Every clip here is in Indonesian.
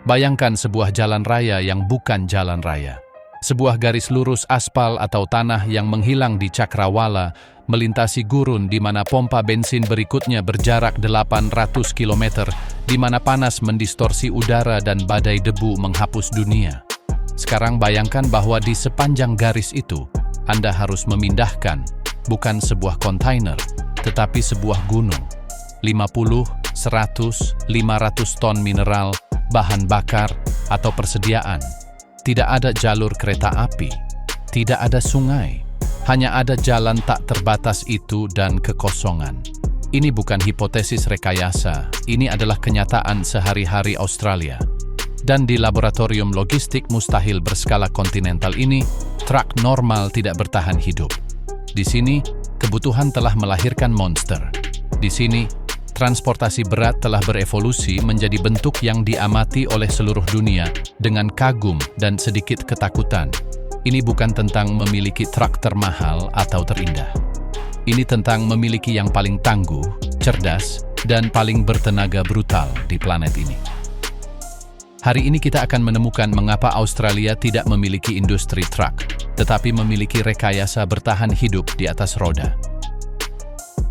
Bayangkan sebuah jalan raya yang bukan jalan raya. Sebuah garis lurus aspal atau tanah yang menghilang di cakrawala, melintasi gurun di mana pompa bensin berikutnya berjarak 800 km, di mana panas mendistorsi udara dan badai debu menghapus dunia. Sekarang bayangkan bahwa di sepanjang garis itu, Anda harus memindahkan bukan sebuah kontainer, tetapi sebuah gunung. 50, 100, 500 ton mineral, bahan bakar, atau persediaan. Tidak ada jalur kereta api, tidak ada sungai, hanya ada jalan tak terbatas itu dan kekosongan. Ini bukan hipotesis rekayasa, ini adalah kenyataan sehari-hari Australia. Dan di laboratorium logistik mustahil berskala kontinental ini, truk normal tidak bertahan hidup. Di sini, kebutuhan telah melahirkan monster. Di sini, transportasi berat telah berevolusi menjadi bentuk yang diamati oleh seluruh dunia dengan kagum dan sedikit ketakutan. Ini bukan tentang memiliki truk termahal atau terindah. Ini tentang memiliki yang paling tangguh, cerdas, dan paling bertenaga brutal di planet ini. Hari ini kita akan menemukan mengapa Australia tidak memiliki industri truk, tetapi memiliki rekayasa bertahan hidup di atas roda.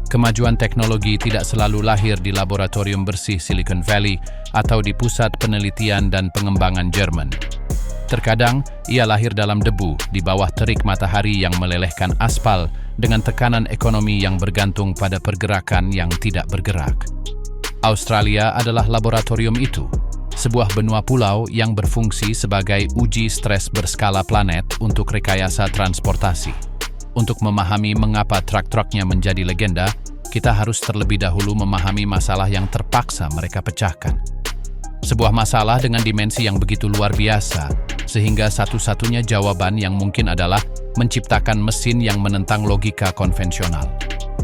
Kemajuan teknologi tidak selalu lahir di laboratorium bersih Silicon Valley atau di pusat penelitian dan pengembangan Jerman. Terkadang, ia lahir dalam debu di bawah terik matahari yang melelehkan aspal dengan tekanan ekonomi yang bergantung pada pergerakan yang tidak bergerak. Australia adalah laboratorium itu, sebuah benua pulau yang berfungsi sebagai uji stres berskala planet untuk rekayasa transportasi. Untuk memahami mengapa truk-truknya menjadi legenda, kita harus terlebih dahulu memahami masalah yang terpaksa mereka pecahkan. Sebuah masalah dengan dimensi yang begitu luar biasa, sehingga satu-satunya jawaban yang mungkin adalah menciptakan mesin yang menentang logika konvensional.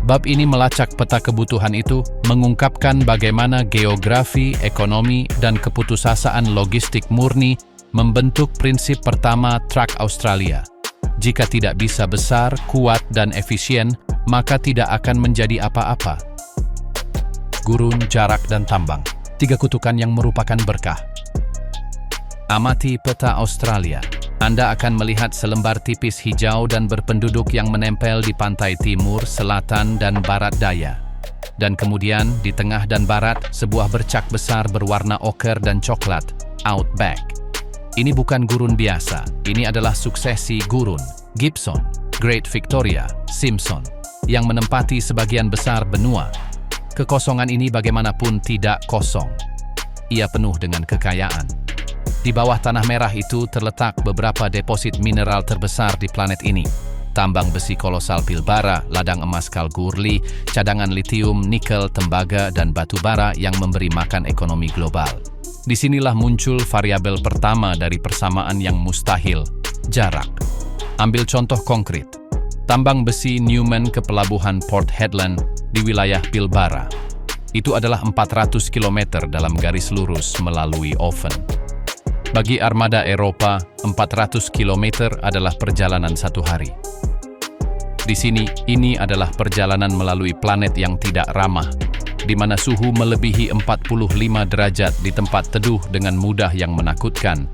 Bab ini melacak peta kebutuhan itu, mengungkapkan bagaimana geografi, ekonomi, dan keputusasaan logistik murni membentuk prinsip pertama truk Australia. Jika tidak bisa besar, kuat, dan efisien, maka tidak akan menjadi apa-apa. Gurun, jarak, dan tambang. 3 kutukan yang merupakan berkah. Amati peta Australia. Anda akan melihat selembar tipis hijau dan berpenduduk yang menempel di pantai timur, selatan, dan barat daya. Dan kemudian, di tengah dan barat, sebuah bercak besar berwarna oker dan coklat, Outback. Ini bukan gurun biasa, ini adalah suksesi gurun, Gibson, Great Victoria, Simpson, yang menempati sebagian besar benua. Kekosongan ini bagaimanapun tidak kosong. Ia penuh dengan kekayaan. Di bawah tanah merah itu terletak beberapa deposit mineral terbesar di planet ini. Tambang besi kolosal Pilbara, ladang emas Kalgoorlie, cadangan litium, nikel, tembaga, dan batu bara yang memberi makan ekonomi global. Disinilah muncul variabel pertama dari persamaan yang mustahil, jarak. Ambil contoh konkret. Tambang besi Newman ke pelabuhan Port Hedland di wilayah Pilbara. Itu adalah 400 km dalam garis lurus melalui oven. Bagi armada Eropa, 400 km adalah perjalanan 1 hari. Di sini, ini adalah perjalanan melalui planet yang tidak ramah, di mana suhu melebihi 45 derajat di tempat teduh dengan mudah yang menakutkan,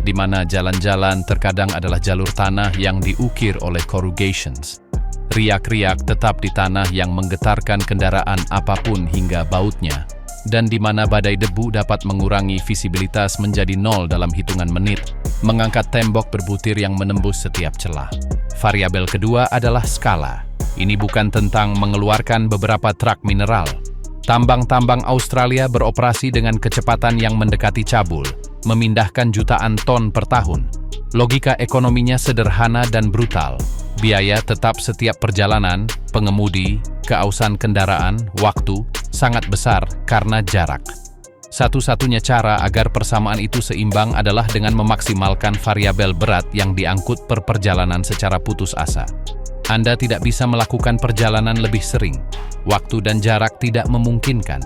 di mana jalan-jalan terkadang adalah jalur tanah yang diukir oleh corrugations. Riak-riak tetap di tanah yang menggetarkan kendaraan apapun hingga bautnya, dan di mana badai debu dapat mengurangi visibilitas menjadi 0 dalam hitungan menit, mengangkat tembok berbutir yang menembus setiap celah. Variabel kedua adalah skala. Ini bukan tentang mengeluarkan beberapa truk mineral. Tambang-tambang Australia beroperasi dengan kecepatan yang mendekati cabul, memindahkan jutaan ton per tahun. Logika ekonominya sederhana dan brutal. Biaya tetap setiap perjalanan, pengemudi, keausan kendaraan, waktu, sangat besar karena jarak. Satu-satunya cara agar persamaan itu seimbang adalah dengan memaksimalkan variabel berat yang diangkut per perjalanan secara putus asa. Anda tidak bisa melakukan perjalanan lebih sering. Waktu dan jarak tidak memungkinkan.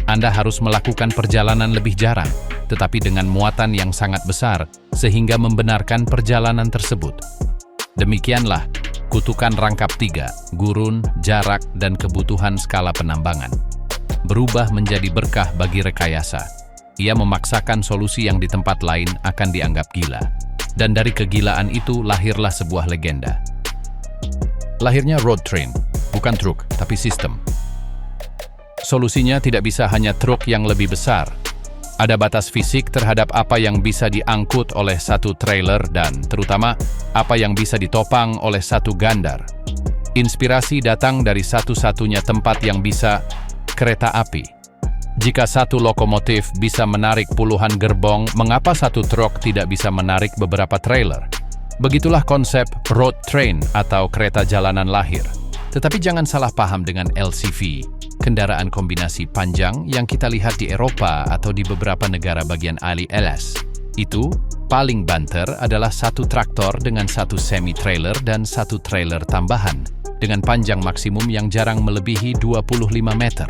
Anda harus melakukan perjalanan lebih jarang, tetapi dengan muatan yang sangat besar, sehingga membenarkan perjalanan tersebut. Demikianlah, kutukan rangkap 3, gurun, jarak, dan kebutuhan skala penambangan. Berubah menjadi berkah bagi rekayasa. Ia memaksakan solusi yang di tempat lain akan dianggap gila. Dan dari kegilaan itu lahirlah sebuah legenda. Lahirnya road train, bukan truk, tapi sistem. Solusinya tidak bisa hanya truk yang lebih besar. Ada batas fisik terhadap apa yang bisa diangkut oleh satu trailer dan terutama apa yang bisa ditopang oleh satu gandar. Inspirasi datang dari satu-satunya tempat yang bisa, kereta api. Jika satu lokomotif bisa menarik puluhan gerbong, mengapa satu truk tidak bisa menarik beberapa trailer? Begitulah konsep road train atau kereta jalanan lahir. Tetapi jangan salah paham dengan LCV, kendaraan kombinasi panjang yang kita lihat di Eropa atau di beberapa negara bagian ALS. Itu, paling banter adalah satu traktor dengan satu semi-trailer dan satu trailer tambahan, dengan panjang maksimum yang jarang melebihi 25 meter.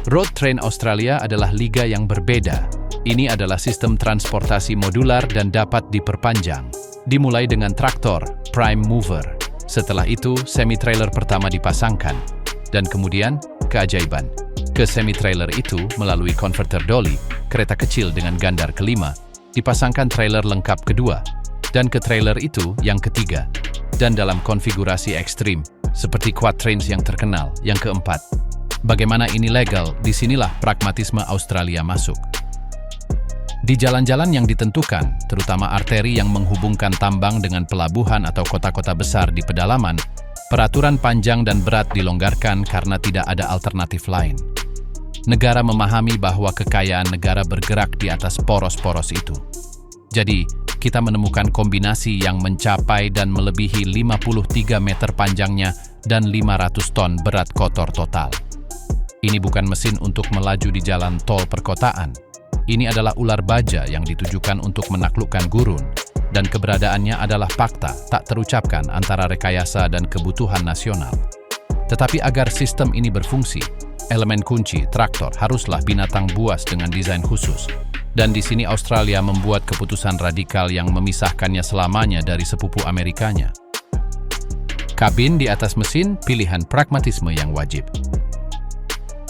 Road Train Australia adalah liga yang berbeda. Ini adalah sistem transportasi modular dan dapat diperpanjang. Dimulai dengan traktor, prime mover. Setelah itu, semi-trailer pertama dipasangkan. Dan kemudian, keajaiban. Ke semi-trailer itu, melalui converter dolly, kereta kecil dengan gandar kelima, dipasangkan trailer lengkap kedua. Dan ke trailer itu, yang ketiga. Dan dalam konfigurasi ekstrim, seperti quatrains yang terkenal, yang keempat. Bagaimana ini legal? Disinilah pragmatisme Australia masuk. Di jalan-jalan yang ditentukan, terutama arteri yang menghubungkan tambang dengan pelabuhan atau kota-kota besar di pedalaman, peraturan panjang dan berat dilonggarkan karena tidak ada alternatif lain. Negara memahami bahwa kekayaan negara bergerak di atas poros-poros itu. Jadi, kita menemukan kombinasi yang mencapai dan melebihi 53 meter panjangnya dan 500 ton berat kotor total. Ini bukan mesin untuk melaju di jalan tol perkotaan. Ini adalah ular baja yang ditujukan untuk menaklukkan gurun, dan keberadaannya adalah fakta tak terucapkan antara rekayasa dan kebutuhan nasional. Tetapi agar sistem ini berfungsi, elemen kunci traktor haruslah binatang buas dengan desain khusus. Dan di sini Australia membuat keputusan radikal yang memisahkannya selamanya dari sepupu Amerikanya. Kabin di atas mesin, pilihan pragmatisme yang wajib.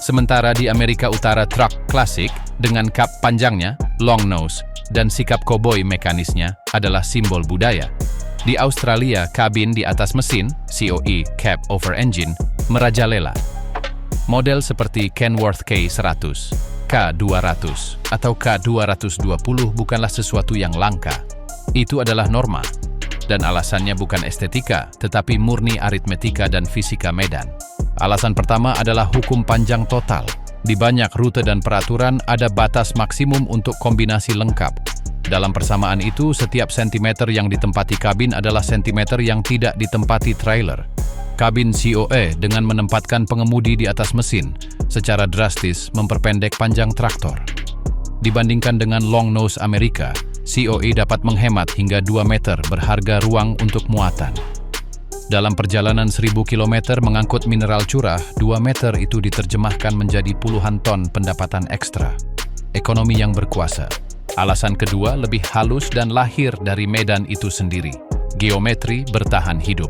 Sementara di Amerika Utara truk klasik dengan kap panjangnya, long nose, dan sikap koboi mekanisnya adalah simbol budaya. Di Australia, kabin di atas mesin, COE, cab over engine, merajalela. Model seperti Kenworth K100, K200, atau K220 bukanlah sesuatu yang langka. Itu adalah norma. Dan alasannya bukan estetika, tetapi murni aritmetika dan fisika medan. Alasan pertama adalah hukum panjang total. Di banyak rute dan peraturan ada batas maksimum untuk kombinasi lengkap. Dalam persamaan itu, setiap sentimeter yang ditempati kabin adalah sentimeter yang tidak ditempati trailer. Kabin COE dengan menempatkan pengemudi di atas mesin secara drastis memperpendek panjang traktor. Dibandingkan dengan long nose Amerika, COE dapat menghemat hingga 2 meter berharga ruang untuk muatan. Dalam perjalanan 1000 km mengangkut mineral curah, 2 meter itu diterjemahkan menjadi puluhan ton pendapatan ekstra. Ekonomi yang berkuasa. Alasan kedua lebih halus dan lahir dari medan itu sendiri. Geometri bertahan hidup.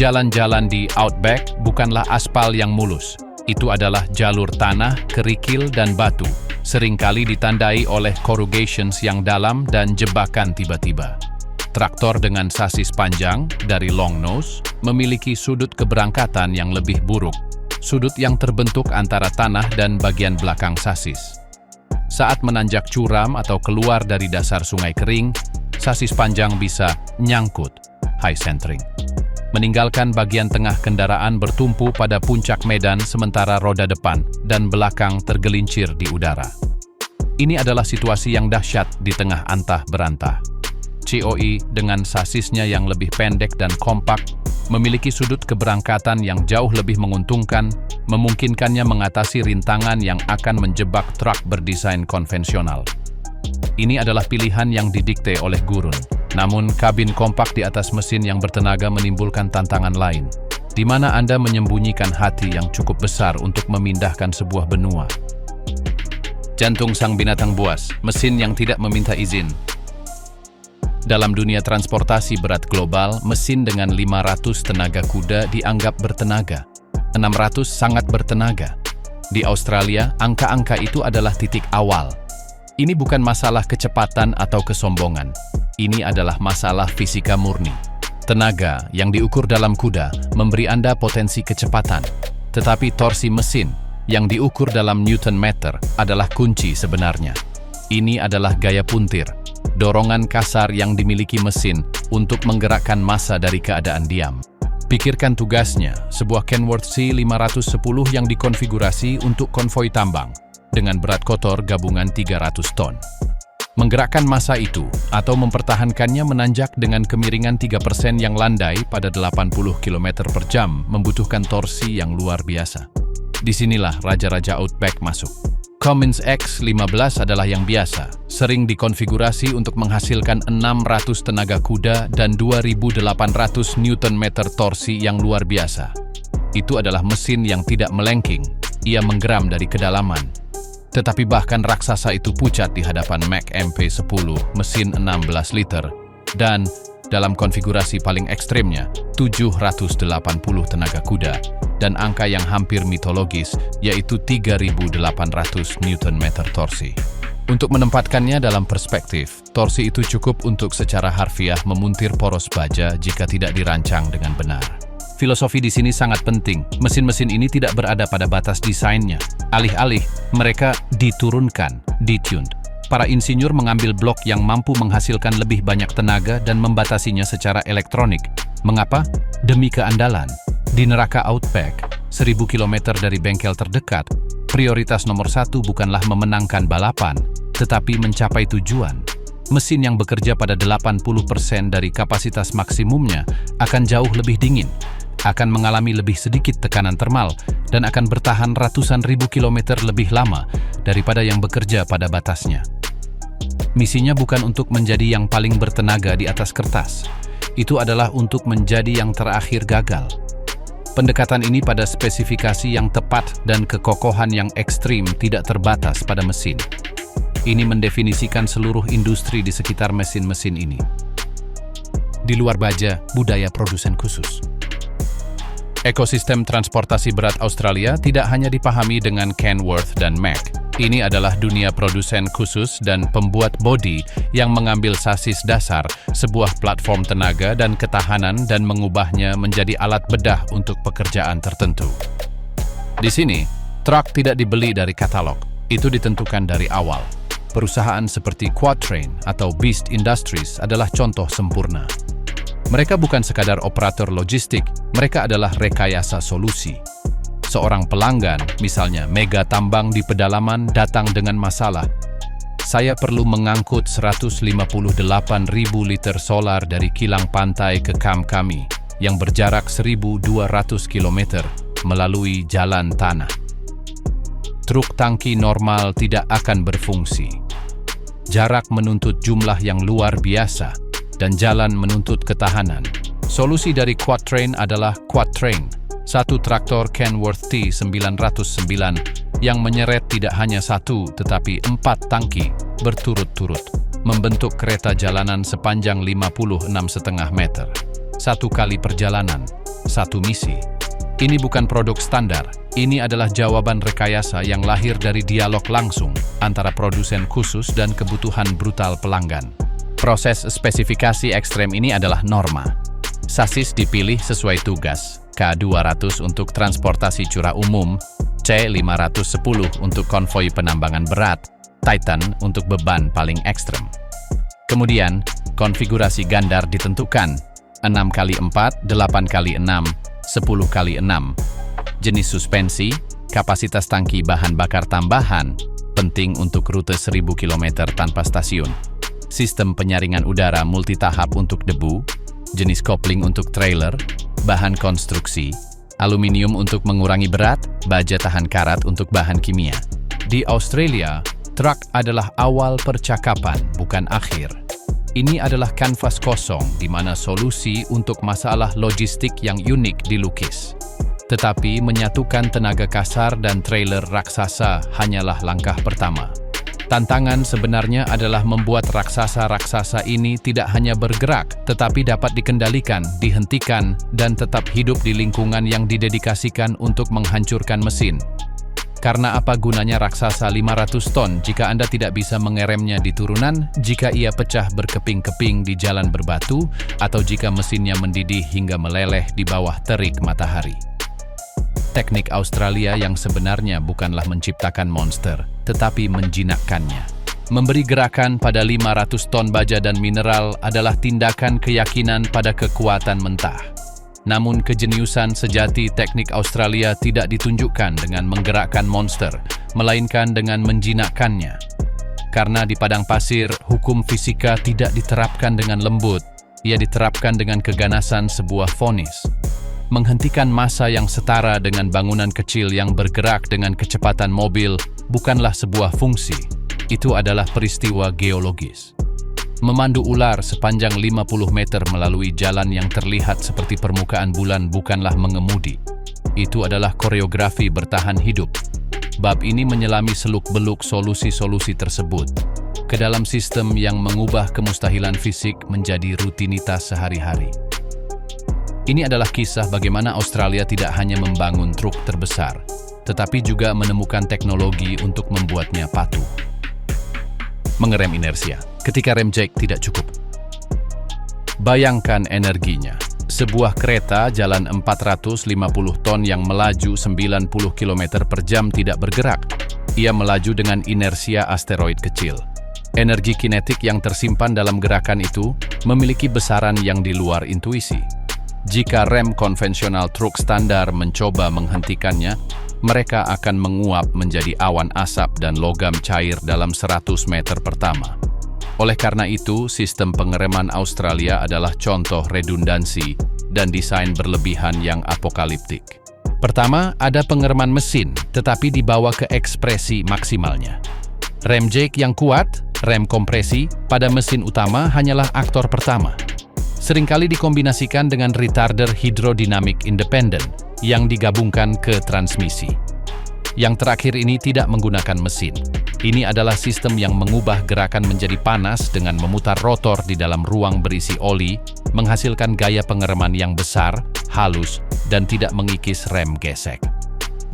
Jalan-jalan di Outback bukanlah aspal yang mulus. Itu adalah jalur tanah, kerikil, dan batu. Seringkali ditandai oleh corrugations yang dalam dan jebakan tiba-tiba. Traktor dengan sasis panjang dari long nose memiliki sudut keberangkatan yang lebih buruk, sudut yang terbentuk antara tanah dan bagian belakang sasis. Saat menanjak curam atau keluar dari dasar sungai kering, sasis panjang bisa nyangkut, high centering, meninggalkan bagian tengah kendaraan bertumpu pada puncak medan sementara roda depan dan belakang tergelincir di udara. Ini adalah situasi yang dahsyat di tengah antah berantah. COE dengan sasisnya yang lebih pendek dan kompak memiliki sudut keberangkatan yang jauh lebih menguntungkan, memungkinkannya mengatasi rintangan yang akan menjebak truk berdesain konvensional. Ini adalah pilihan yang didikte oleh gurun. Namun, kabin kompak di atas mesin yang bertenaga menimbulkan tantangan lain, di mana Anda menyembunyikan hati yang cukup besar untuk memindahkan sebuah benua. Jantung sang binatang buas, mesin yang tidak meminta izin. Dalam dunia transportasi berat global, mesin dengan 500 tenaga kuda dianggap bertenaga. 600 sangat bertenaga. Di Australia, angka-angka itu adalah titik awal. Ini bukan masalah kecepatan atau kesombongan. Ini adalah masalah fisika murni. Tenaga yang diukur dalam kuda memberi Anda potensi kecepatan, tetapi torsi mesin yang diukur dalam Newton meter adalah kunci sebenarnya. Ini adalah gaya puntir, dorongan kasar yang dimiliki mesin untuk menggerakkan massa dari keadaan diam. Pikirkan tugasnya, sebuah Kenworth C510 yang dikonfigurasi untuk konvoi tambang dengan berat kotor gabungan 300 ton. Menggerakkan massa itu atau mempertahankannya menanjak dengan kemiringan 3% yang landai pada 80 km per jam membutuhkan torsi yang luar biasa. Disinilah raja-raja Outback masuk. Cummins X15 adalah yang biasa, sering dikonfigurasi untuk menghasilkan 600 tenaga kuda dan 2.800 Nm torsi yang luar biasa. Itu adalah mesin yang tidak melengking, ia menggeram dari kedalaman. Tetapi bahkan raksasa itu pucat di hadapan Mack MP10 mesin 16 liter dan dalam konfigurasi paling ekstrimnya 780 tenaga kuda dan angka yang hampir mitologis yaitu 3.800 Nm torsi. Untuk menempatkannya dalam perspektif, torsi itu cukup untuk secara harfiah memuntir poros baja jika tidak dirancang dengan benar. Filosofi di sini sangat penting. Mesin-mesin ini tidak berada pada batas desainnya. Alih-alih, mereka diturunkan, detuned. Para insinyur mengambil blok yang mampu menghasilkan lebih banyak tenaga dan membatasinya secara elektronik. Mengapa? Demi keandalan. Di neraka Outback, 1000 km dari bengkel terdekat, prioritas nomor 1 bukanlah memenangkan balapan, tetapi mencapai tujuan. Mesin yang bekerja pada 80% dari kapasitas maksimumnya akan jauh lebih dingin, akan mengalami lebih sedikit tekanan termal, dan akan bertahan ratusan ribu kilometer lebih lama daripada yang bekerja pada batasnya. Misinya bukan untuk menjadi yang paling bertenaga di atas kertas. Itu adalah untuk menjadi yang terakhir gagal. Pendekatan ini pada spesifikasi yang tepat dan kekokohan yang ekstrim tidak terbatas pada mesin. Ini mendefinisikan seluruh industri di sekitar mesin-mesin ini. Di luar baja, budaya produsen khusus. Ekosistem transportasi berat Australia tidak hanya dipahami dengan Kenworth dan Mack. Ini adalah dunia produsen khusus dan pembuat bodi yang mengambil sasis dasar, sebuah platform tenaga dan ketahanan dan mengubahnya menjadi alat bedah untuk pekerjaan tertentu. Di sini, truk tidak dibeli dari katalog. Itu ditentukan dari awal. Perusahaan seperti Quatrain atau Beast Industries adalah contoh sempurna. Mereka bukan sekadar operator logistik, mereka adalah rekayasa solusi. Seorang pelanggan, misalnya mega tambang di pedalaman, datang dengan masalah. Saya perlu mengangkut 158.000 liter solar dari kilang pantai ke kamp kami, yang berjarak 1.200 km melalui jalan tanah. Truk tangki normal tidak akan berfungsi. Jarak menuntut jumlah yang luar biasa, dan jalan menuntut ketahanan. Solusi dari Quatrain adalah Quatrain, satu traktor Kenworth T909 yang menyeret tidak hanya 1 tetapi 4 tangki berturut-turut, membentuk kereta jalanan sepanjang 56,5 meter. 1 kali perjalanan, 1 misi. Ini bukan produk standar, ini adalah jawaban rekayasa yang lahir dari dialog langsung antara produsen khusus dan kebutuhan brutal pelanggan. Proses spesifikasi ekstrem ini adalah norma. Sasis dipilih sesuai tugas, K200 untuk transportasi curah umum, C510 untuk konvoi penambangan berat, Titan untuk beban paling ekstrem. Kemudian, konfigurasi gandar ditentukan, 6x4, 8x6, 10x6. Jenis suspensi, kapasitas tangki bahan bakar tambahan, penting untuk rute 1000 km tanpa stasiun. Sistem penyaringan udara multitahap untuk debu, jenis kopling untuk trailer, bahan konstruksi, aluminium untuk mengurangi berat, baja tahan karat untuk bahan kimia. Di Australia, truk adalah awal percakapan, bukan akhir. Ini adalah kanvas kosong di mana solusi untuk masalah logistik yang unik dilukis. Tetapi menyatukan tenaga kasar dan trailer raksasa hanyalah langkah pertama. Tantangan sebenarnya adalah membuat raksasa-raksasa ini tidak hanya bergerak, tetapi dapat dikendalikan, dihentikan, dan tetap hidup di lingkungan yang didedikasikan untuk menghancurkan mesin. Karena apa gunanya raksasa 500 ton jika Anda tidak bisa mengeremnya di turunan, jika ia pecah berkeping-keping di jalan berbatu, atau jika mesinnya mendidih hingga meleleh di bawah terik matahari. Teknik Australia yang sebenarnya bukanlah menciptakan monster, tetapi menjinakkannya. Memberi gerakan pada 500 ton baja dan mineral adalah tindakan keyakinan pada kekuatan mentah. Namun kejeniusan sejati teknik Australia tidak ditunjukkan dengan menggerakkan monster, melainkan dengan menjinakkannya. Karena di padang pasir, hukum fisika tidak diterapkan dengan lembut, ia diterapkan dengan keganasan sebuah vonis. Menghentikan massa yang setara dengan bangunan kecil yang bergerak dengan kecepatan mobil bukanlah sebuah fungsi, itu adalah peristiwa geologis. Memandu ular sepanjang 50 meter melalui jalan yang terlihat seperti permukaan bulan bukanlah mengemudi. Itu adalah koreografi bertahan hidup. Bab ini menyelami seluk-beluk solusi-solusi tersebut ke dalam sistem yang mengubah kemustahilan fisik menjadi rutinitas sehari-hari. Ini adalah kisah bagaimana Australia tidak hanya membangun truk terbesar, tetapi juga menemukan teknologi untuk membuatnya patuh. Mengerem inersia ketika rem jake tidak cukup. Bayangkan energinya. Sebuah kereta jalan 450 ton yang melaju 90 km per jam tidak bergerak. Ia melaju dengan inersia asteroid kecil. Energi kinetik yang tersimpan dalam gerakan itu memiliki besaran yang di luar intuisi. Jika rem konvensional truk standar mencoba menghentikannya, mereka akan menguap menjadi awan asap dan logam cair dalam 100 meter pertama. Oleh karena itu, sistem pengereman Australia adalah contoh redundansi dan desain berlebihan yang apokaliptik. Pertama, ada pengereman mesin, tetapi dibawa ke ekspresi maksimalnya. Rem jake yang kuat, rem kompresi, pada mesin utama hanyalah aktor pertama. Seringkali dikombinasikan dengan retarder hidrodinamik independen yang digabungkan ke transmisi. Yang terakhir ini tidak menggunakan mesin. Ini adalah sistem yang mengubah gerakan menjadi panas dengan memutar rotor di dalam ruang berisi oli, menghasilkan gaya pengereman yang besar, halus, dan tidak mengikis rem gesek.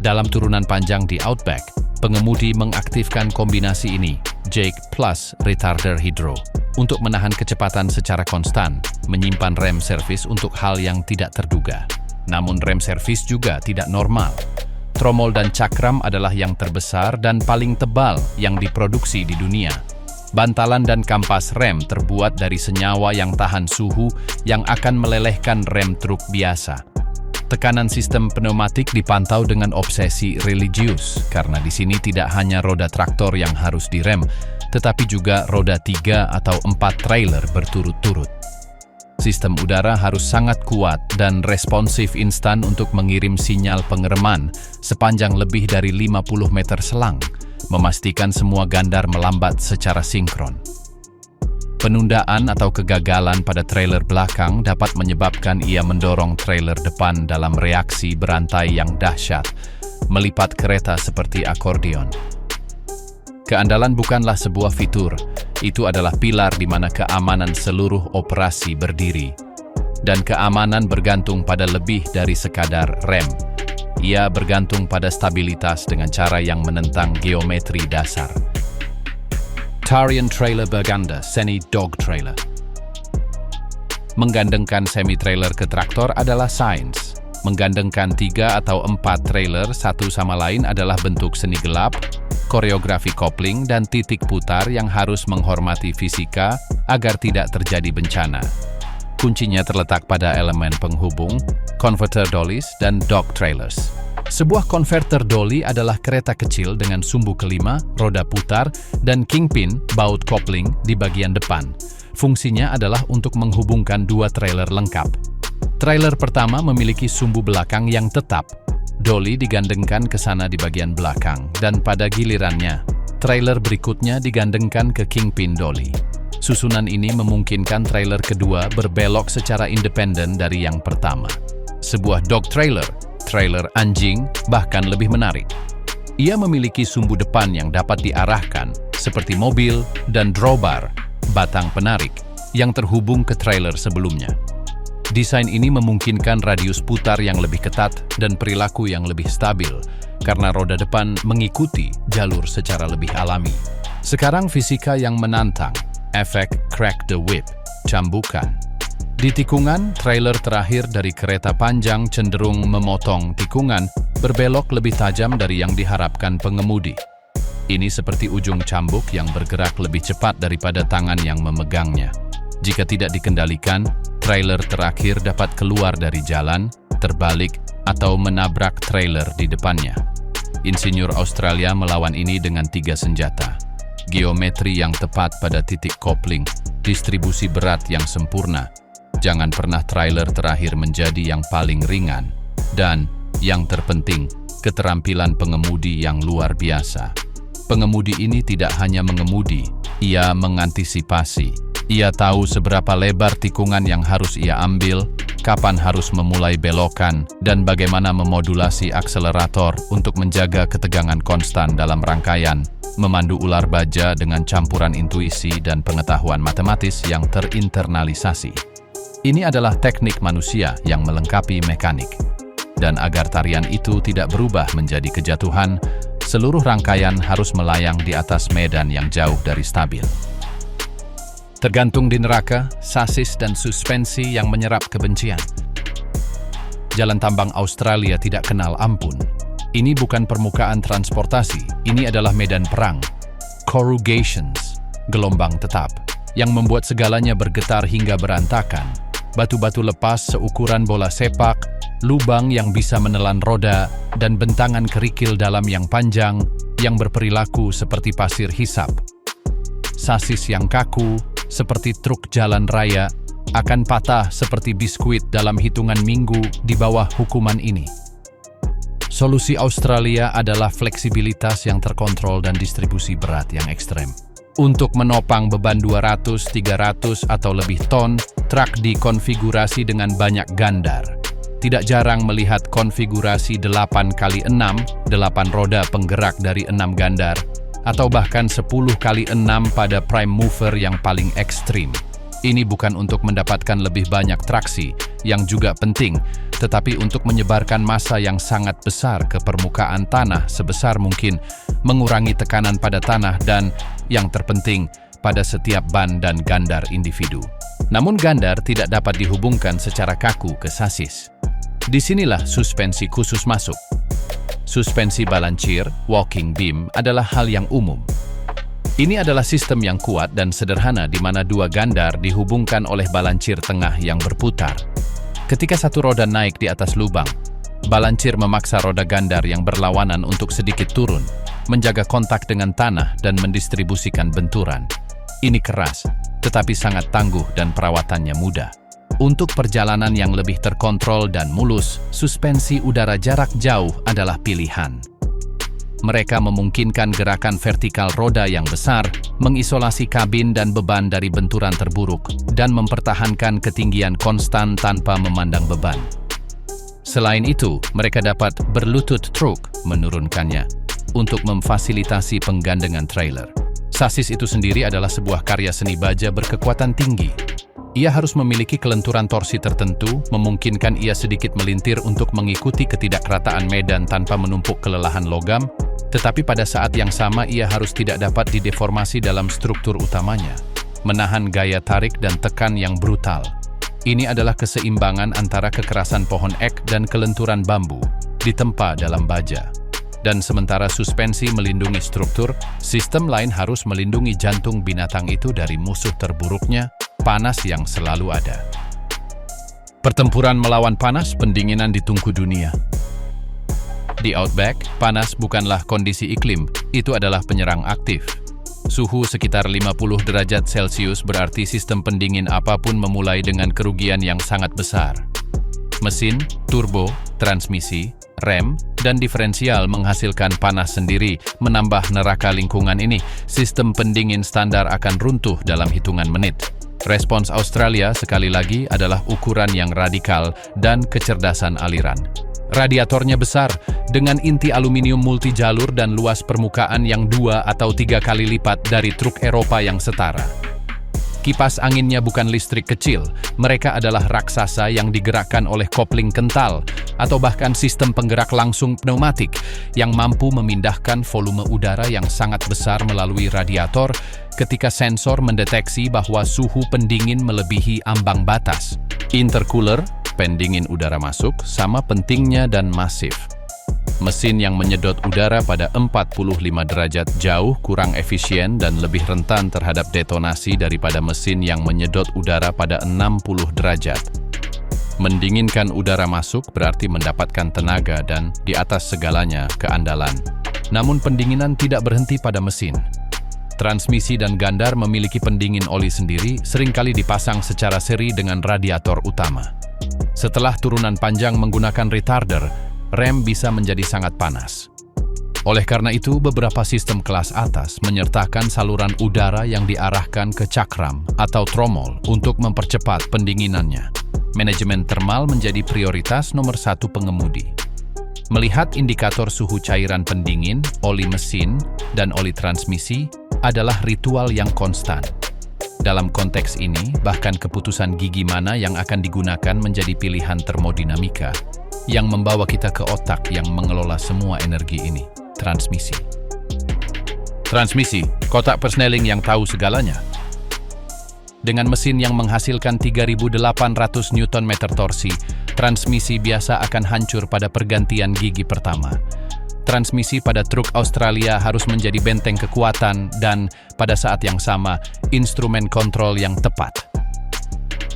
Dalam turunan panjang di Outback, pengemudi mengaktifkan kombinasi ini, jake plus retarder hidro, untuk menahan kecepatan secara konstan, menyimpan rem servis untuk hal yang tidak terduga. Namun rem servis juga tidak normal. Tromol dan cakram adalah yang terbesar dan paling tebal yang diproduksi di dunia. Bantalan dan kampas rem terbuat dari senyawa yang tahan suhu yang akan melelehkan rem truk biasa. Tekanan sistem pneumatik dipantau dengan obsesi religius, karena di sini tidak hanya roda traktor yang harus direm, tetapi juga roda 3 atau 4 trailer berturut-turut. Sistem udara harus sangat kuat dan responsif instan untuk mengirim sinyal pengereman sepanjang lebih dari 50 meter selang, memastikan semua gandar melambat secara sinkron. Penundaan atau kegagalan pada trailer belakang dapat menyebabkan ia mendorong trailer depan dalam reaksi berantai yang dahsyat, melipat kereta seperti akordeon. Keandalan bukanlah sebuah fitur, itu adalah pilar di mana keamanan seluruh operasi berdiri. Dan keamanan bergantung pada lebih dari sekadar rem. Ia bergantung pada stabilitas dengan cara yang menentang geometri dasar. Tarian Trailer berganda, semi dog trailer. Menggandengkan semi-trailer ke traktor adalah sains. Menggandengkan 3 atau 4 trailer satu sama lain adalah bentuk seni gelap, koreografi kopling, dan titik putar yang harus menghormati fisika agar tidak terjadi bencana. Kuncinya terletak pada elemen penghubung, converter dollies, dan dog trailers. Sebuah converter dolly adalah kereta kecil dengan sumbu kelima, roda putar, dan kingpin, baut kopling, di bagian depan. Fungsinya adalah untuk menghubungkan 2 trailer lengkap. Trailer pertama memiliki sumbu belakang yang tetap. Dolly digandengkan ke sana di bagian belakang, dan pada gilirannya, trailer berikutnya digandengkan ke kingpin dolly. Susunan ini memungkinkan trailer kedua berbelok secara independen dari yang pertama. Sebuah dog trailer, trailer anjing, bahkan lebih menarik. Ia memiliki sumbu depan yang dapat diarahkan, seperti mobil, dan drawbar, batang penarik, yang terhubung ke trailer sebelumnya. Desain ini memungkinkan radius putar yang lebih ketat dan perilaku yang lebih stabil, karena roda depan mengikuti jalur secara lebih alami. Sekarang fisika yang menantang, efek crack the whip, cambukan. Di tikungan, trailer terakhir dari kereta panjang cenderung memotong tikungan, berbelok lebih tajam dari yang diharapkan pengemudi. Ini seperti ujung cambuk yang bergerak lebih cepat daripada tangan yang memegangnya. Jika tidak dikendalikan, trailer terakhir dapat keluar dari jalan, terbalik, atau menabrak trailer di depannya. Insinyur Australia melawan ini dengan 3 senjata. Geometri yang tepat pada titik kopling, distribusi berat yang sempurna, jangan pernah trailer terakhir menjadi yang paling ringan, dan, yang terpenting, keterampilan pengemudi yang luar biasa. Pengemudi ini tidak hanya mengemudi, ia mengantisipasi. Ia tahu seberapa lebar tikungan yang harus ia ambil, kapan harus memulai belokan, dan bagaimana memodulasi akselerator untuk menjaga ketegangan konstan dalam rangkaian, memandu ular baja dengan campuran intuisi dan pengetahuan matematis yang terinternalisasi. Ini adalah teknik manusia yang melengkapi mekanik. Dan agar tarian itu tidak berubah menjadi kejatuhan, seluruh rangkaian harus melayang di atas medan yang jauh dari stabil. Tergantung di neraka, sasis dan suspensi yang menyerap kebencian. Jalan tambang Australia tidak kenal ampun. Ini bukan permukaan transportasi, ini adalah medan perang. Corrugations, gelombang tetap, yang membuat segalanya bergetar hingga berantakan. Batu-batu lepas seukuran bola sepak, lubang yang bisa menelan roda, dan bentangan kerikil dalam yang panjang, yang berperilaku seperti pasir hisap. Sasis yang kaku, seperti truk jalan raya, akan patah seperti biskuit dalam hitungan minggu di bawah hukuman ini. Solusi Australia adalah fleksibilitas yang terkontrol dan distribusi berat yang ekstrem. Untuk menopang beban 200, 300 atau lebih ton, truk dikonfigurasi dengan banyak gandar. Tidak jarang melihat konfigurasi 8x6, 8 roda penggerak dari 6 gandar, atau bahkan 10x6 pada prime mover yang paling ekstrim. Ini bukan untuk mendapatkan lebih banyak traksi, yang juga penting, tetapi untuk menyebarkan massa yang sangat besar ke permukaan tanah sebesar mungkin, mengurangi tekanan pada tanah dan, yang terpenting, pada setiap ban dan gandar individu. Namun gandar tidak dapat dihubungkan secara kaku ke sasis. Disinilah suspensi khusus masuk. Suspensi balancir, walking beam, adalah hal yang umum. Ini adalah sistem yang kuat dan sederhana di mana 2 gandar dihubungkan oleh balancir tengah yang berputar. Ketika satu roda naik di atas lubang, balancir memaksa roda gandar yang berlawanan untuk sedikit turun, menjaga kontak dengan tanah dan mendistribusikan benturan. Ini keras, tetapi sangat tangguh dan perawatannya mudah. Untuk perjalanan yang lebih terkontrol dan mulus, suspensi udara jarak jauh adalah pilihan. Mereka memungkinkan gerakan vertikal roda yang besar, mengisolasi kabin dan beban dari benturan terburuk, dan mempertahankan ketinggian konstan tanpa memandang beban. Selain itu, mereka dapat berlutut truk, menurunkannya, untuk memfasilitasi penggandengan trailer. Sasis itu sendiri adalah sebuah karya seni baja berkekuatan tinggi. Ia harus memiliki kelenturan torsi tertentu, memungkinkan ia sedikit melintir untuk mengikuti ketidakrataan medan tanpa menumpuk kelelahan logam, tetapi pada saat yang sama ia harus tidak dapat dideformasi dalam struktur utamanya, menahan gaya tarik dan tekan yang brutal. Ini adalah keseimbangan antara kekerasan pohon ek dan kelenturan bambu, ditempa dalam baja. Dan sementara suspensi melindungi struktur, sistem lain harus melindungi jantung binatang itu dari musuh terburuknya, panas yang selalu ada. Pertempuran melawan panas, pendinginan di tungku dunia. Di Outback, panas bukanlah kondisi iklim, itu adalah penyerang aktif. Suhu sekitar 50 derajat Celcius berarti sistem pendingin apapun memulai dengan kerugian yang sangat besar. Mesin, turbo, transmisi, rem, dan diferensial menghasilkan panas sendiri, menambah neraka lingkungan ini. Sistem pendingin standar akan runtuh dalam hitungan menit. Respons Australia, sekali lagi, adalah ukuran yang radikal dan kecerdasan aliran. Radiatornya besar, dengan inti aluminium multijalur dan luas permukaan yang 2 atau 3 kali lipat dari truk Eropa yang setara. Kipas anginnya bukan listrik kecil, mereka adalah raksasa yang digerakkan oleh kopling kental atau bahkan sistem penggerak langsung pneumatik yang mampu memindahkan volume udara yang sangat besar melalui radiator ketika sensor mendeteksi bahwa suhu pendingin melebihi ambang batas. Intercooler, pendingin udara masuk, sama pentingnya dan masif. Mesin yang menyedot udara pada 45 derajat jauh kurang efisien dan lebih rentan terhadap detonasi daripada mesin yang menyedot udara pada 60 derajat. Mendinginkan udara masuk berarti mendapatkan tenaga dan, di atas segalanya, keandalan. Namun pendinginan tidak berhenti pada mesin. Transmisi dan gandar memiliki pendingin oli sendiri, seringkali dipasang secara seri dengan radiator utama. Setelah turunan panjang menggunakan retarder, rem bisa menjadi sangat panas. Oleh karena itu, beberapa sistem kelas atas menyertakan saluran udara yang diarahkan ke cakram atau tromol untuk mempercepat pendinginannya. Manajemen termal menjadi prioritas nomor 1 pengemudi. Melihat indikator suhu cairan pendingin, oli mesin, dan oli transmisi adalah ritual yang konstan. Dalam konteks ini, bahkan keputusan gigi mana yang akan digunakan menjadi pilihan termodinamika yang membawa kita ke otak yang mengelola semua energi ini. Transmisi. Transmisi, kotak persneling yang tahu segalanya. Dengan mesin yang menghasilkan 3.800 Nm torsi, transmisi biasa akan hancur pada pergantian gigi pertama. Transmisi pada truk Australia harus menjadi benteng kekuatan dan, pada saat yang sama, instrumen kontrol yang tepat.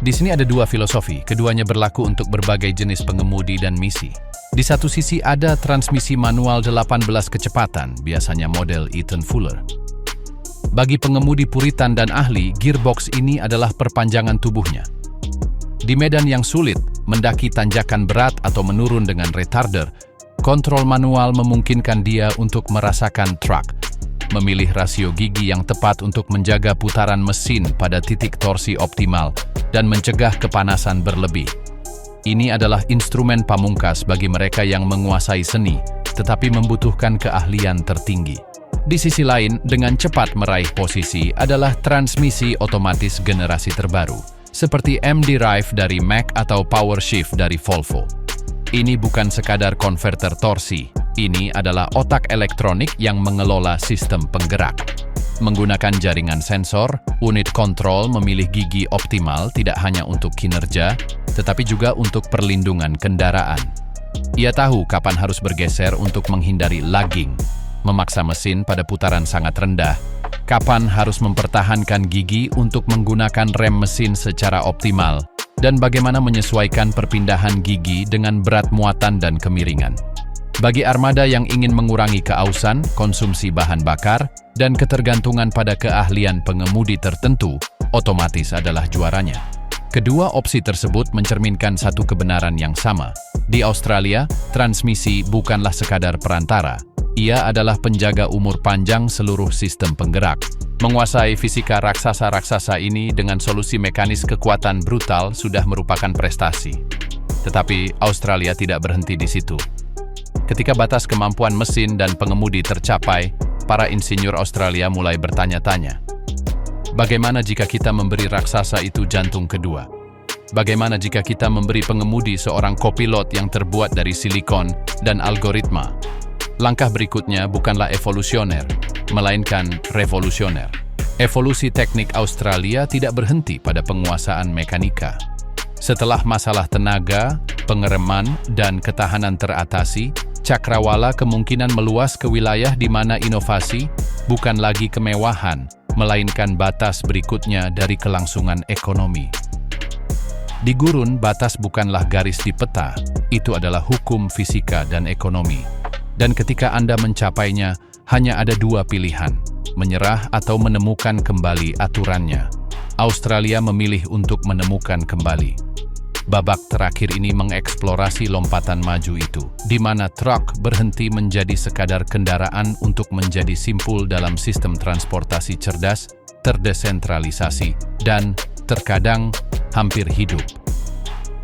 Di sini ada dua filosofi, keduanya berlaku untuk berbagai jenis pengemudi dan misi. Di satu sisi ada transmisi manual 18 kecepatan, biasanya model Eaton Fuller. Bagi pengemudi puritan dan ahli, gearbox ini adalah perpanjangan tubuhnya. Di medan yang sulit, mendaki tanjakan berat atau menurun dengan retarder, kontrol manual memungkinkan dia untuk merasakan truk, memilih rasio gigi yang tepat untuk menjaga putaran mesin pada titik torsi optimal, dan mencegah kepanasan berlebih. Ini adalah instrumen pamungkas bagi mereka yang menguasai seni, tetapi membutuhkan keahlian tertinggi. Di sisi lain, dengan cepat meraih posisi adalah transmisi otomatis generasi terbaru, seperti mDrive dari Mack atau PowerShift dari Volvo. Ini bukan sekadar konverter torsi, ini adalah otak elektronik yang mengelola sistem penggerak. Menggunakan jaringan sensor, unit kontrol memilih gigi optimal tidak hanya untuk kinerja, tetapi juga untuk perlindungan kendaraan. Ia tahu kapan harus bergeser untuk menghindari lagging, memaksa mesin pada putaran sangat rendah, kapan harus mempertahankan gigi untuk menggunakan rem mesin secara optimal, dan bagaimana menyesuaikan perpindahan gigi dengan berat muatan dan kemiringan. Bagi armada yang ingin mengurangi keausan, konsumsi bahan bakar, dan ketergantungan pada keahlian pengemudi tertentu, otomatis adalah juaranya. Kedua opsi tersebut mencerminkan satu kebenaran yang sama. Di Australia, transmisi bukanlah sekadar perantara. Ia adalah penjaga umur panjang seluruh sistem penggerak. Menguasai fisika raksasa-raksasa ini dengan solusi mekanis kekuatan brutal sudah merupakan prestasi. Tetapi Australia tidak berhenti di situ. Ketika batas kemampuan mesin dan pengemudi tercapai, para insinyur Australia mulai bertanya-tanya. Bagaimana jika kita memberi raksasa itu jantung kedua? Bagaimana jika kita memberi pengemudi seorang kopilot yang terbuat dari silikon dan algoritma? Langkah berikutnya bukanlah evolusioner, melainkan revolusioner. Evolusi teknik Australia tidak berhenti pada penguasaan mekanika. Setelah masalah tenaga, pengereman, dan ketahanan teratasi, cakrawala kemungkinan meluas ke wilayah di mana inovasi bukan lagi kemewahan, melainkan batas berikutnya dari kelangsungan ekonomi. Di gurun, batas bukanlah garis di peta, itu adalah hukum fisika dan ekonomi. Dan ketika Anda mencapainya, hanya ada dua pilihan, menyerah atau menemukan kembali aturannya. Australia memilih untuk menemukan kembali. Babak terakhir ini mengeksplorasi lompatan maju itu, di mana truk berhenti menjadi sekadar kendaraan untuk menjadi simpul dalam sistem transportasi cerdas, terdesentralisasi, dan terkadang hampir hidup.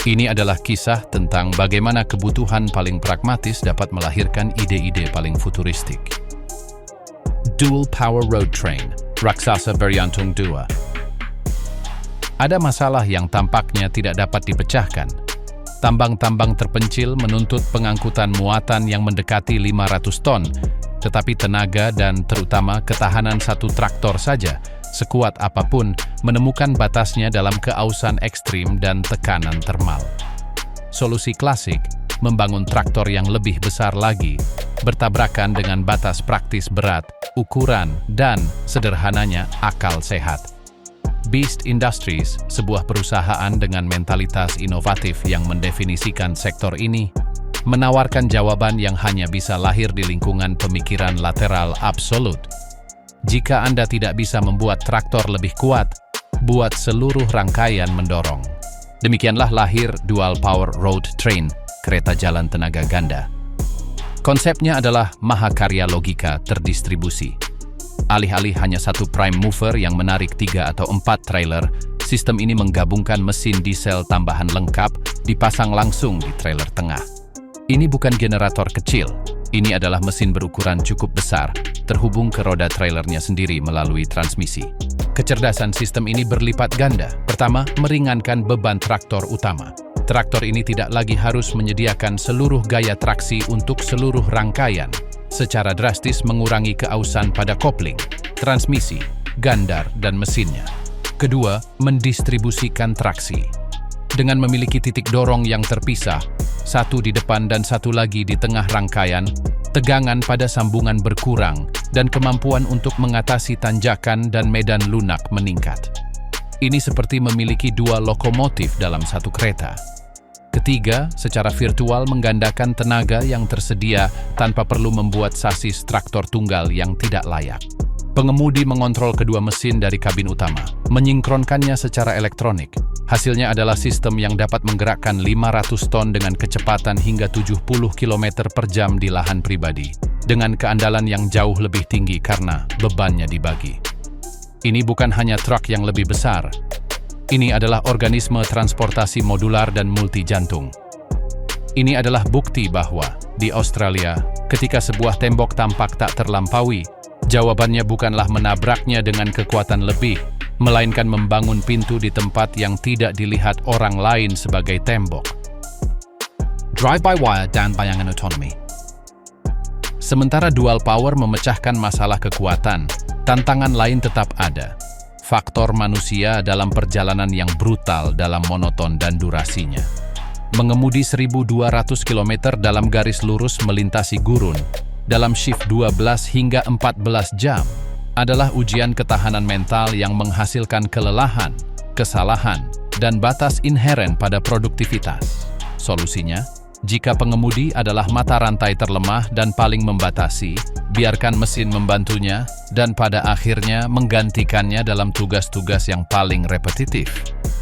Ini adalah kisah tentang bagaimana kebutuhan paling pragmatis dapat melahirkan ide-ide paling futuristik. Dual Power Road Train, Raksasa Berjantung 2. Ada masalah yang tampaknya tidak dapat dipecahkan. Tambang-tambang terpencil menuntut pengangkutan muatan yang mendekati 500 ton, tetapi tenaga dan terutama ketahanan satu traktor saja, sekuat apapun, menemukan batasnya dalam keausan ekstrim dan tekanan termal. Solusi klasik, membangun traktor yang lebih besar lagi, bertabrakan dengan batas praktis berat, ukuran, dan sederhananya akal sehat. Beast Industries, sebuah perusahaan dengan mentalitas inovatif yang mendefinisikan sektor ini, menawarkan jawaban yang hanya bisa lahir di lingkungan pemikiran lateral absolut. Jika Anda tidak bisa membuat traktor lebih kuat, buat seluruh rangkaian mendorong. Demikianlah lahir Dual Power Road Train, kereta jalan tenaga ganda. Konsepnya adalah mahakarya logika terdistribusi. Alih-alih hanya satu prime mover yang menarik 3 atau 4 trailer, sistem ini menggabungkan mesin diesel tambahan lengkap dipasang langsung di trailer tengah. Ini bukan generator kecil, ini adalah mesin berukuran cukup besar, terhubung ke roda trailernya sendiri melalui transmisi. Kecerdasan sistem ini berlipat ganda. Pertama, meringankan beban traktor utama. Traktor ini tidak lagi harus menyediakan seluruh gaya traksi untuk seluruh rangkaian, secara drastis mengurangi keausan pada kopling, transmisi, gandar, dan mesinnya. Kedua, mendistribusikan traksi. Dengan memiliki titik dorong yang terpisah, satu di depan dan satu lagi di tengah rangkaian, tegangan pada sambungan berkurang dan kemampuan untuk mengatasi tanjakan dan medan lunak meningkat. Ini seperti memiliki 2 lokomotif dalam satu kereta. Ketiga, secara virtual menggandakan tenaga yang tersedia tanpa perlu membuat sasis traktor tunggal yang tidak layak. Pengemudi mengontrol kedua mesin dari kabin utama, menyinkronkannya secara elektronik. Hasilnya adalah sistem yang dapat menggerakkan 500 ton dengan kecepatan hingga 70 km per jam di lahan pribadi, dengan keandalan yang jauh lebih tinggi karena bebannya dibagi. Ini bukan hanya truk yang lebih besar, ini adalah organisme transportasi modular dan multi-jantung. Ini adalah bukti bahwa, di Australia, ketika sebuah tembok tampak tak terlampaui, jawabannya bukanlah menabraknya dengan kekuatan lebih, melainkan membangun pintu di tempat yang tidak dilihat orang lain sebagai tembok. Drive-by-wire dan bayangan otonomi. Sementara dual power memecahkan masalah kekuatan, tantangan lain tetap ada. Faktor manusia dalam perjalanan yang brutal dalam monoton dan durasinya. Mengemudi 1.200 km dalam garis lurus melintasi gurun, dalam shift 12 hingga 14 jam, adalah ujian ketahanan mental yang menghasilkan kelelahan, kesalahan, dan batas inheren pada produktivitas. Solusinya, jika pengemudi adalah mata rantai terlemah dan paling membatasi, biarkan mesin membantunya dan pada akhirnya menggantikannya dalam tugas-tugas yang paling repetitif.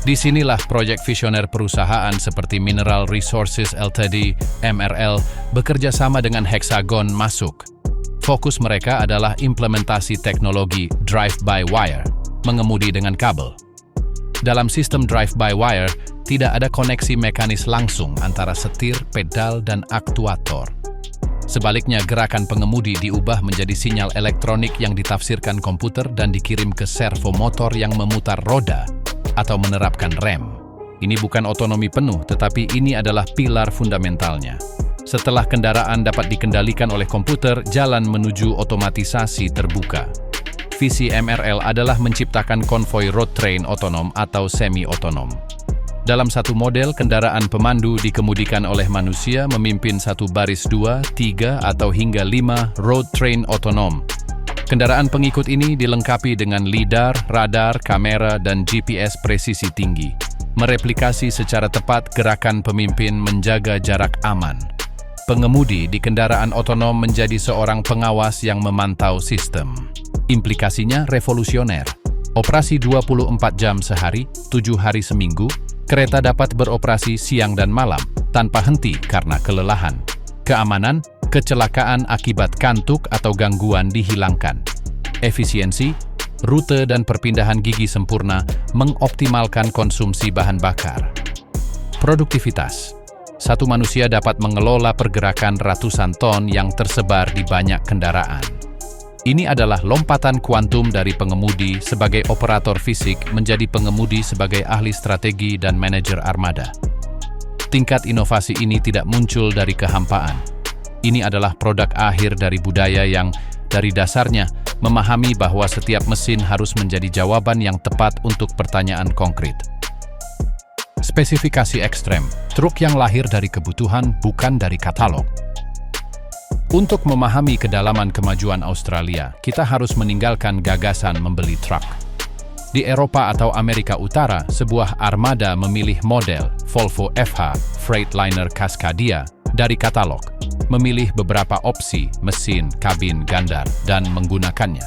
Disinilah proyek visioner perusahaan seperti Mineral Resources Ltd, MRL, bekerja sama dengan Hexagon masuk. Fokus mereka adalah implementasi teknologi drive-by-wire, mengemudi dengan kabel. Dalam sistem drive-by-wire, tidak ada koneksi mekanis langsung antara setir, pedal, dan aktuator. Sebaliknya, gerakan pengemudi diubah menjadi sinyal elektronik yang ditafsirkan komputer dan dikirim ke servo motor yang memutar roda atau menerapkan rem. Ini bukan otonomi penuh, tetapi ini adalah pilar fundamentalnya. Setelah kendaraan dapat dikendalikan oleh komputer, jalan menuju otomatisasi terbuka. Visi MRL adalah menciptakan konvoi road train otonom atau semi-otonom. Dalam satu model, kendaraan pemandu dikemudikan oleh manusia memimpin satu baris 2, 3, atau hingga 5 road train otonom. Kendaraan pengikut ini dilengkapi dengan lidar, radar, kamera, dan GPS presisi tinggi. Mereplikasi secara tepat gerakan pemimpin menjaga jarak aman. Pengemudi di kendaraan otonom menjadi seorang pengawas yang memantau sistem. Implikasinya revolusioner. Operasi 24 jam sehari, 7 hari seminggu, kereta dapat beroperasi siang dan malam, tanpa henti karena kelelahan. Keamanan, kecelakaan akibat kantuk atau gangguan dihilangkan. Efisiensi, rute dan perpindahan gigi sempurna, mengoptimalkan konsumsi bahan bakar. Produktivitas. Satu manusia dapat mengelola pergerakan ratusan ton yang tersebar di banyak kendaraan. Ini adalah lompatan kuantum dari pengemudi sebagai operator fisik menjadi pengemudi sebagai ahli strategi dan manajer armada. Tingkat inovasi ini tidak muncul dari kehampaan. Ini adalah produk akhir dari budaya yang, dari dasarnya, memahami bahwa setiap mesin harus menjadi jawaban yang tepat untuk pertanyaan konkret. Spesifikasi ekstrem, truk yang lahir dari kebutuhan bukan dari katalog. Untuk memahami kedalaman kemajuan Australia, kita harus meninggalkan gagasan membeli truk. Di Eropa atau Amerika Utara, sebuah armada memilih model Volvo FH Freightliner Cascadia dari katalog, memilih beberapa opsi, mesin, kabin, gandar, dan menggunakannya.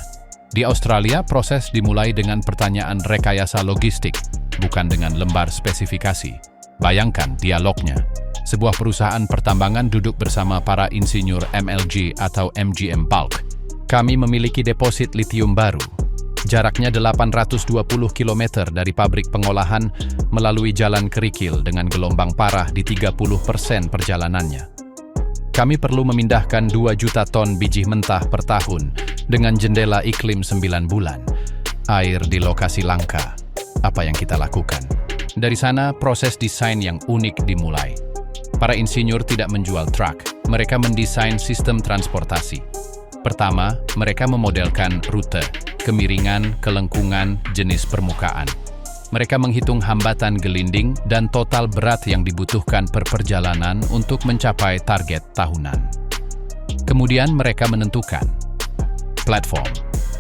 Di Australia, proses dimulai dengan pertanyaan rekayasa logistik, bukan dengan lembar spesifikasi. Bayangkan dialognya. Sebuah perusahaan pertambangan duduk bersama para insinyur MLG atau MGM Bulk. Kami memiliki deposit litium baru. Jaraknya 820 km dari pabrik pengolahan melalui jalan kerikil dengan gelombang parah di 30% perjalanannya. Kami perlu memindahkan 2 juta ton biji mentah per tahun dengan jendela iklim 9 bulan. Air di lokasi langka. Apa yang kita lakukan? Dari sana, proses desain yang unik dimulai. Para insinyur tidak menjual truk, mereka mendesain sistem transportasi. Pertama, mereka memodelkan rute, kemiringan, kelengkungan, jenis permukaan. Mereka menghitung hambatan gelinding dan total berat yang dibutuhkan per perjalanan untuk mencapai target tahunan. Kemudian mereka menentukan platform,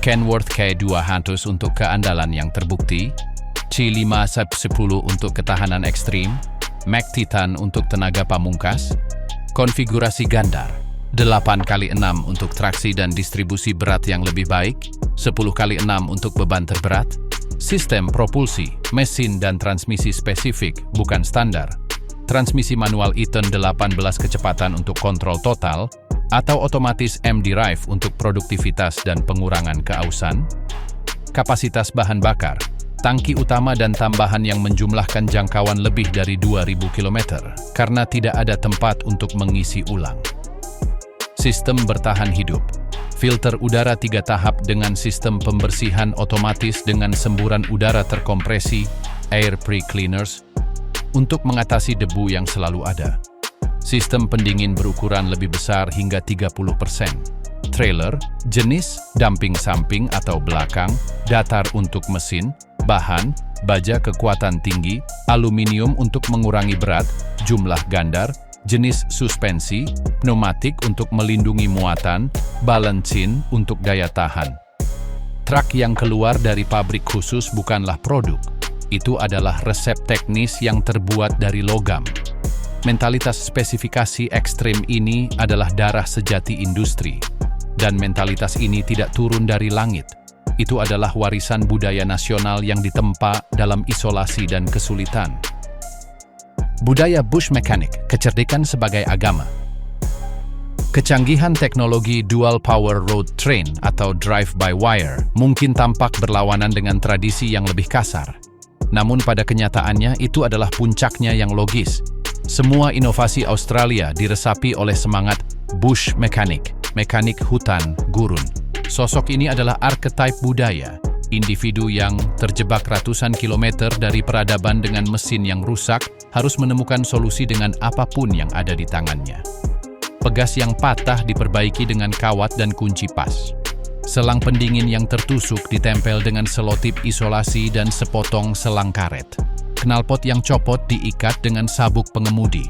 Kenworth K200 untuk keandalan yang terbukti, C5-10 untuk ketahanan ekstrim, Mac Titan untuk tenaga pamungkas, konfigurasi gandar, 8x6 untuk traksi dan distribusi berat yang lebih baik, 10x6 untuk beban terberat, sistem propulsi, mesin dan transmisi spesifik, bukan standar, transmisi manual Eaton 18 kecepatan untuk kontrol total, atau otomatis M-Drive untuk produktivitas dan pengurangan keausan, kapasitas bahan bakar, tangki utama dan tambahan yang menjumlahkan jangkauan lebih dari 2.000 km, karena tidak ada tempat untuk mengisi ulang. Sistem bertahan hidup, filter udara 3 tahap dengan sistem pembersihan otomatis dengan semburan udara terkompresi, air pre-cleaners, untuk mengatasi debu yang selalu ada. Sistem pendingin berukuran lebih besar hingga 30%. Trailer, jenis, damping samping atau belakang, datar untuk mesin, bahan, baja kekuatan tinggi, aluminium untuk mengurangi berat, jumlah gandar, jenis suspensi, pneumatik untuk melindungi muatan, balancing untuk daya tahan. Truk yang keluar dari pabrik khusus bukanlah produk, itu adalah resep teknis yang terbuat dari logam. Mentalitas spesifikasi ekstrim ini adalah darah sejati industri, dan mentalitas ini tidak turun dari langit. Itu adalah warisan budaya nasional yang ditempa dalam isolasi dan kesulitan. Budaya bush mechanic, kecerdikan sebagai agama. Kecanggihan teknologi dual power road train atau drive-by-wire mungkin tampak berlawanan dengan tradisi yang lebih kasar. Namun pada kenyataannya itu adalah puncaknya yang logis. Semua inovasi Australia diresapi oleh semangat bush mechanic, mekanik hutan, gurun. Sosok ini adalah archetype budaya, individu yang terjebak ratusan kilometer dari peradaban dengan mesin yang rusak, harus menemukan solusi dengan apapun yang ada di tangannya. Pegas yang patah diperbaiki dengan kawat dan kunci pas. Selang pendingin yang tertusuk ditempel dengan selotip isolasi dan sepotong selang karet. Knalpot yang copot diikat dengan sabuk pengemudi.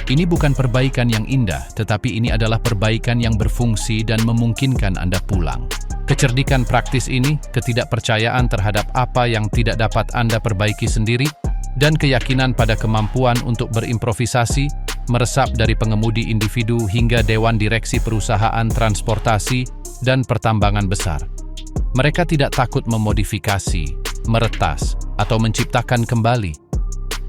Ini bukan perbaikan yang indah, tetapi ini adalah perbaikan yang berfungsi dan memungkinkan Anda pulang. Kecerdikan praktis ini, ketidakpercayaan terhadap apa yang tidak dapat Anda perbaiki sendiri, dan keyakinan pada kemampuan untuk berimprovisasi, meresap dari pengemudi individu hingga dewan direksi perusahaan transportasi dan pertambangan besar. Mereka tidak takut memodifikasi, meretas, atau menciptakan kembali.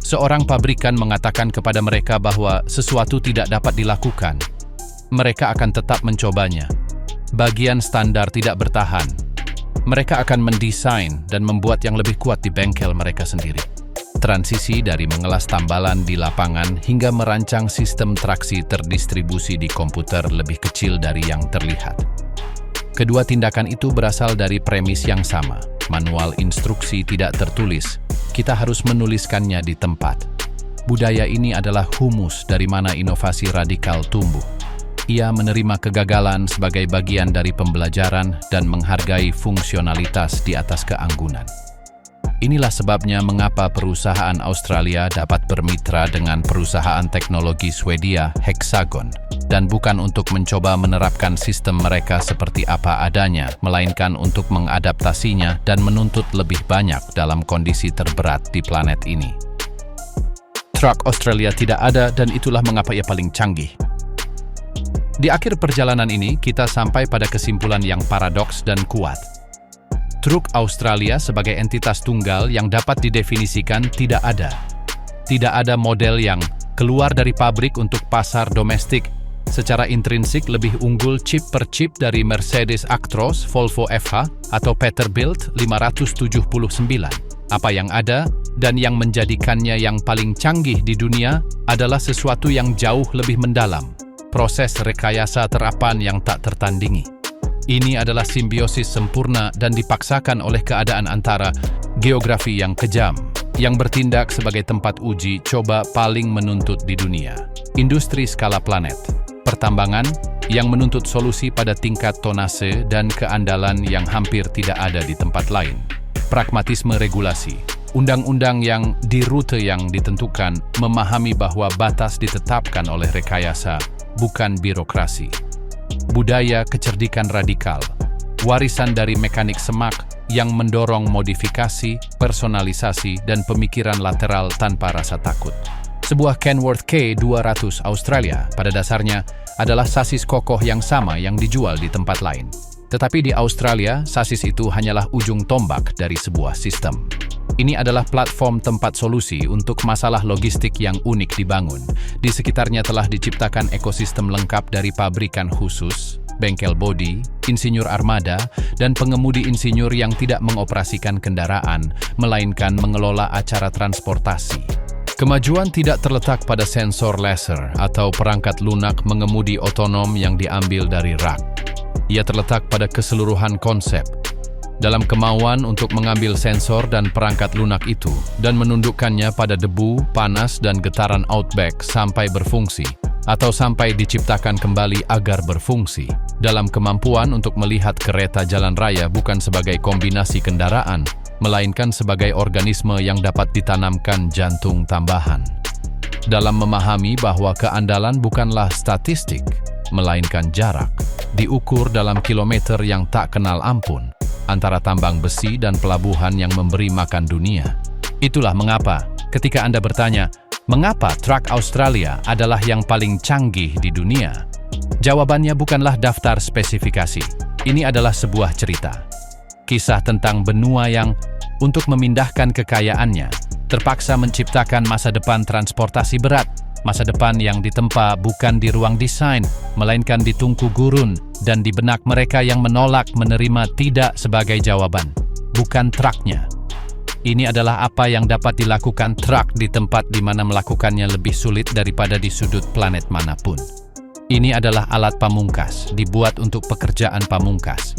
Seorang pabrikan mengatakan kepada mereka bahwa sesuatu tidak dapat dilakukan. Mereka akan tetap mencobanya. Bagian standar tidak bertahan. Mereka akan mendesain dan membuat yang lebih kuat di bengkel mereka sendiri. Transisi dari mengelas tambalan di lapangan hingga merancang sistem traksi terdistribusi di komputer lebih kecil dari yang terlihat. Kedua tindakan itu berasal dari premis yang sama. Manual instruksi tidak tertulis. Kita harus menuliskannya di tempat. Budaya ini adalah humus dari mana inovasi radikal tumbuh. Ia menerima kegagalan sebagai bagian dari pembelajaran dan menghargai fungsionalitas di atas keanggunan. Inilah sebabnya mengapa perusahaan Australia dapat bermitra dengan perusahaan teknologi Swedia Hexagon, dan bukan untuk mencoba menerapkan sistem mereka seperti apa adanya, melainkan untuk mengadaptasinya dan menuntut lebih banyak dalam kondisi terberat di planet ini. Truk Australia tidak ada, dan itulah mengapa ia paling canggih. Di akhir perjalanan ini, kita sampai pada kesimpulan yang paradoks dan kuat. Truk Australia sebagai entitas tunggal yang dapat didefinisikan tidak ada. Tidak ada model yang keluar dari pabrik untuk pasar domestik secara intrinsik lebih unggul chip per chip dari Mercedes Actros, Volvo FH, atau Peterbilt 579. Apa yang ada dan yang menjadikannya yang paling canggih di dunia adalah sesuatu yang jauh lebih mendalam. Proses rekayasa terapan yang tak tertandingi. Ini adalah simbiosis sempurna dan dipaksakan oleh keadaan antara geografi yang kejam, yang bertindak sebagai tempat uji coba paling menuntut di dunia, industri skala planet, pertambangan yang menuntut solusi pada tingkat tonase dan keandalan yang hampir tidak ada di tempat lain, pragmatisme regulasi, undang-undang yang di rute yang ditentukan, memahami bahwa batas ditetapkan oleh rekayasa, bukan birokrasi. Budaya kecerdikan radikal, warisan dari mekanik semak yang mendorong modifikasi, personalisasi, dan pemikiran lateral tanpa rasa takut. Sebuah Kenworth K200 Australia pada dasarnya adalah sasis kokoh yang sama yang dijual di tempat lain. Tetapi di Australia, sasis itu hanyalah ujung tombak dari sebuah sistem. Ini adalah platform tempat solusi untuk masalah logistik yang unik dibangun. Di sekitarnya telah diciptakan ekosistem lengkap dari pabrikan khusus, bengkel bodi, insinyur armada, dan pengemudi insinyur yang tidak mengoperasikan kendaraan, melainkan mengelola acara transportasi. Kemajuan tidak terletak pada sensor laser atau perangkat lunak mengemudi otonom yang diambil dari rak. Ia terletak pada keseluruhan konsep, dalam kemauan untuk mengambil sensor dan perangkat lunak itu dan menundukkannya pada debu, panas, dan getaran outback sampai berfungsi, atau sampai diciptakan kembali agar berfungsi, dalam kemampuan untuk melihat kereta jalan raya bukan sebagai kombinasi kendaraan, melainkan sebagai organisme yang dapat ditanamkan jantung tambahan. Dalam memahami bahwa keandalan bukanlah statistik, melainkan jarak, diukur dalam kilometer yang tak kenal ampun, antara tambang besi dan pelabuhan yang memberi makan dunia. Itulah mengapa, ketika Anda bertanya, mengapa truk Australia adalah yang paling canggih di dunia? Jawabannya bukanlah daftar spesifikasi. Ini adalah sebuah cerita. Kisah tentang benua yang, untuk memindahkan kekayaannya, terpaksa menciptakan masa depan transportasi berat, masa depan yang ditempa bukan di ruang desain, melainkan di tungku gurun dan di benak mereka yang menolak menerima tidak sebagai jawaban, bukan truknya. Ini adalah apa yang dapat dilakukan truk di tempat di mana melakukannya lebih sulit daripada di sudut planet manapun. Ini adalah alat pamungkas, dibuat untuk pekerjaan pamungkas.